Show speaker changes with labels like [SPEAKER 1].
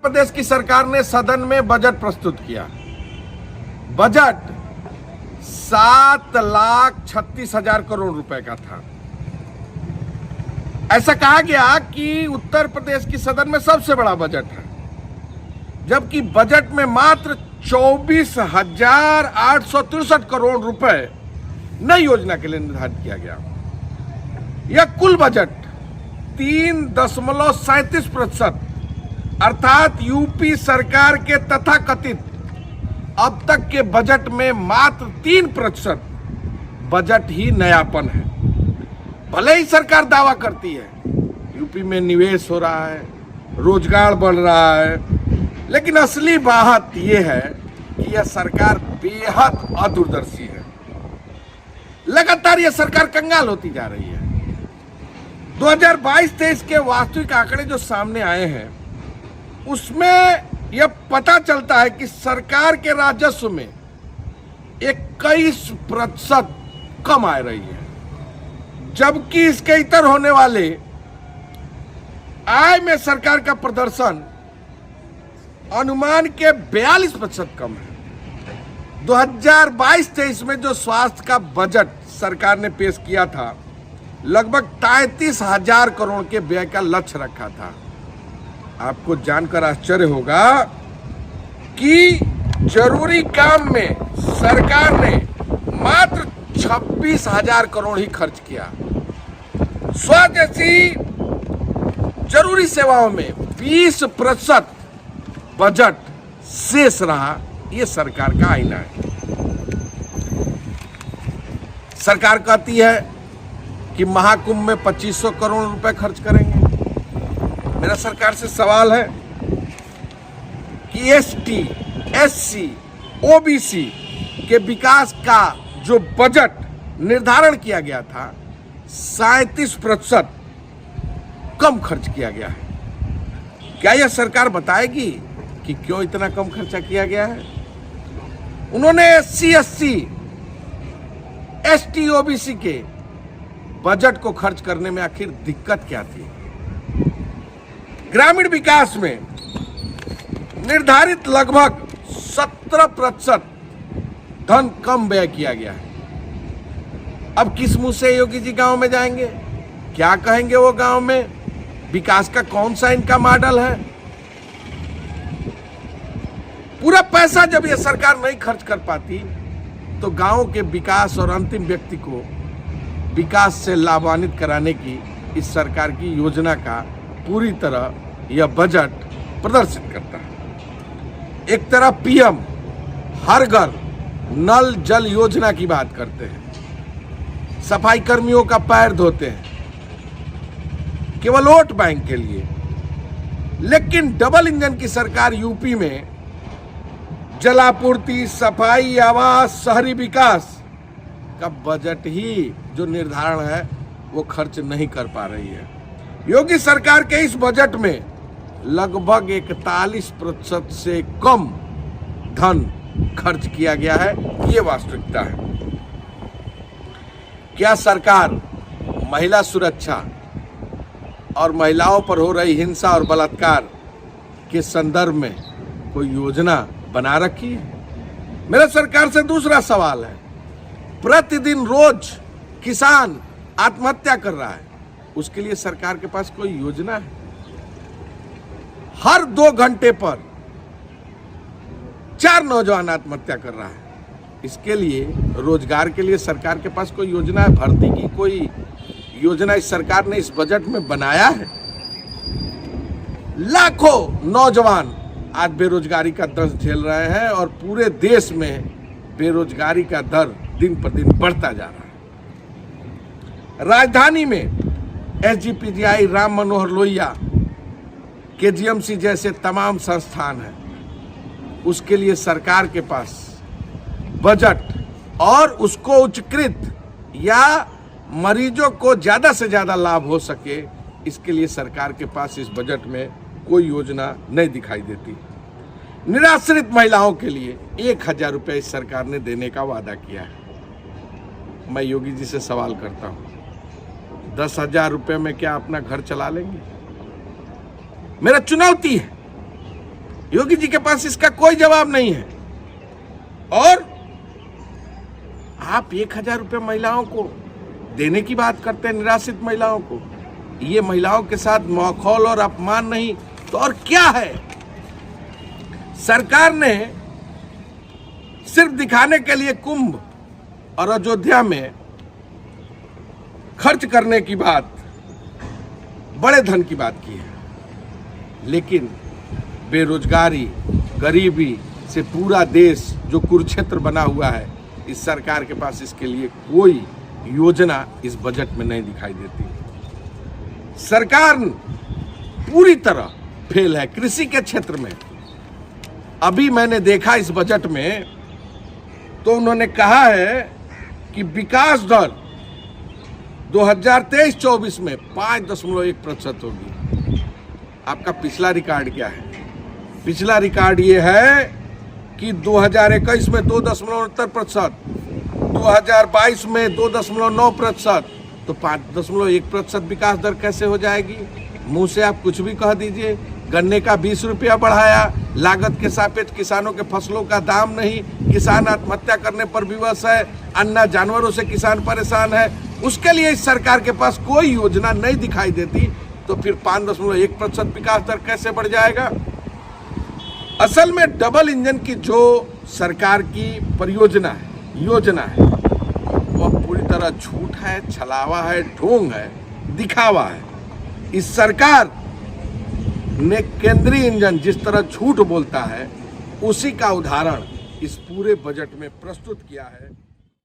[SPEAKER 1] प्रदेश की सरकार ने सदन में बजट प्रस्तुत किया। बजट 7,36,000 करोड़ रुपए का था। ऐसा कहा गया कि उत्तर प्रदेश की सदन में सबसे बड़ा बजट है, जबकि बजट में मात्र 24,863 करोड़ रुपए नई योजना के लिए निर्धारित किया गया। यह कुल बजट 3.37% अर्थात यूपी सरकार के तथाकथित अब तक के बजट में मात्र 3% बजट ही नयापन है। भले ही सरकार दावा करती है यूपी में निवेश हो रहा है, रोजगार बढ़ रहा है, लेकिन असली बात यह है कि यह सरकार बेहद अदूरदर्शी है। लगातार यह सरकार कंगाल होती जा रही है। 2022-23 के वास्तविक आंकड़े जो सामने आए हैं उसमें यह पता चलता है कि सरकार के राजस्व में 21% कम आ रही है, जबकि इसके इतर होने वाले आय में सरकार का प्रदर्शन अनुमान के 42% कम है। 2022-23 में जो स्वास्थ्य का बजट सरकार ने पेश किया था, लगभग 33,000 करोड़ के व्यय का लक्ष्य रखा था। आपको जानकर आश्चर्य होगा कि जरूरी काम में सरकार ने मात्र 26,000 करोड़ ही खर्च किया। स्वास्थ्य जैसी जरूरी सेवाओं में 20% बजट शेष रहा। यह सरकार का आईना है। सरकार कहती है कि महाकुंभ में 2500 करोड़ रुपए खर्च करेंगे। मेरा सरकार से सवाल है कि एसटी, एससी, ओबीसी के विकास का जो बजट निर्धारण किया गया था 37% कम खर्च किया गया है। क्या यह सरकार बताएगी कि क्यों इतना कम खर्चा किया गया है? उन्होंने एससी, एसटी, एसटी, ओबीसी के बजट को खर्च करने में आखिर दिक्कत क्या थी? ग्रामीण विकास में निर्धारित लगभग 17% धन कम व्यय किया गया है। अब किस मुंह से योगी जी गांव में जाएंगे? क्या कहेंगे वो गांव में? विकास का कौन सा इनका मॉडल है? पूरा पैसा जब ये सरकार नहीं खर्च कर पाती तो गांव के विकास और अंतिम व्यक्ति को विकास से लाभान्वित कराने की इस सरकार की योजना का पूरी तरह यह बजट प्रदर्शित करता है। एक तरफ पीएम हर घर नल जल योजना की बात करते हैं, सफाई कर्मियों का पैर धोते हैं केवल वोट बैंक के लिए, लेकिन डबल इंजन की सरकार यूपी में जलापूर्ति, सफाई, आवास, शहरी विकास का बजट ही जो निर्धारण है वो खर्च नहीं कर पा रही है। योगी सरकार के इस बजट में लगभग 41% से कम धन खर्च किया गया है। ये वास्तविकता है। क्या सरकार महिला सुरक्षा और महिलाओं पर हो रही हिंसा और बलात्कार के संदर्भ में कोई योजना बना रखी है? मेरा सरकार से दूसरा सवाल है, प्रतिदिन रोज किसान आत्महत्या कर रहा है, उसके लिए सरकार के पास कोई योजना है? हर 2 घंटे पर 4 नौजवान आत्महत्या कर रहा है, इसके लिए रोजगार के लिए सरकार के पास कोई योजना है? भर्ती की कोई योजना इस सरकार ने इस बजट में बनाया है? लाखों नौजवान आज बेरोजगारी का दर्द झेल रहे हैं और पूरे देश में बेरोजगारी का दर दिन पर दिन बढ़ता जा रहा है। राजधानी में एसजीपीजीआई, राम मनोहर लोहिया, केजीएमसी जैसे तमाम संस्थान हैं, उसके लिए सरकार के पास बजट और उसको उच्चकृत या मरीजों को ज्यादा से ज्यादा लाभ हो सके, इसके लिए सरकार के पास इस बजट में कोई योजना नहीं दिखाई देती। निराश्रित महिलाओं के लिए 1,000 रुपये इस सरकार ने देने का वादा किया है। मैं योगी जी से सवाल करता हूं, 10,000 रुपये में क्या अपना घर चला लेंगे? मेरा चुनौती है योगी जी के पास इसका कोई जवाब नहीं है। और आप 1,000 रुपये महिलाओं को देने की बात करते हैं, निराश्रित महिलाओं को। ये महिलाओं के साथ मौखौल और अपमान नहीं तो और क्या है। सरकार ने सिर्फ दिखाने के लिए कुंभ और अयोध्या में खर्च करने की बात, बड़े धन की बात की है, लेकिन बेरोजगारी, गरीबी से पूरा देश जो कुरुक्षेत्र बना हुआ है, इस सरकार के पास इसके लिए कोई योजना इस बजट में नहीं दिखाई देती। सरकार पूरी तरह फेल है कृषि के क्षेत्र में। अभी मैंने देखा इस बजट में तो उन्होंने कहा है कि विकास दर 2023-24 में 5.1% होगी। आपका पिछला रिकॉर्ड क्या है? पिछला रिकॉर्ड ये है कि 2021 में 2.69%, 2022 में 2.9%, तो 5.1% विकास दर कैसे हो जाएगी? मुंह से आप कुछ भी कह दीजिए। गन्ने का 20 रुपया बढ़ाया, लागत के सापेक्ष किसानों के फसलों का दाम नहीं, किसान आत्महत्या करने पर विवश है, अन्य जानवरों से किसान परेशान है, उसके लिए इस सरकार के पास कोई योजना नहीं दिखाई देती, तो फिर 5.1% विकास दर कैसे बढ़ जाएगा? असल में डबल इंजन की जो सरकार की परियोजना है, योजना है, वह पूरी तरह झूठ है, छलावा है, ढोंग है, दिखावा है। इस सरकार ने केंद्रीय इंजन जिस तरह झूठ बोलता है, उसी का उदाहरण इस पूरे बजट में प्रस्तुत किया है।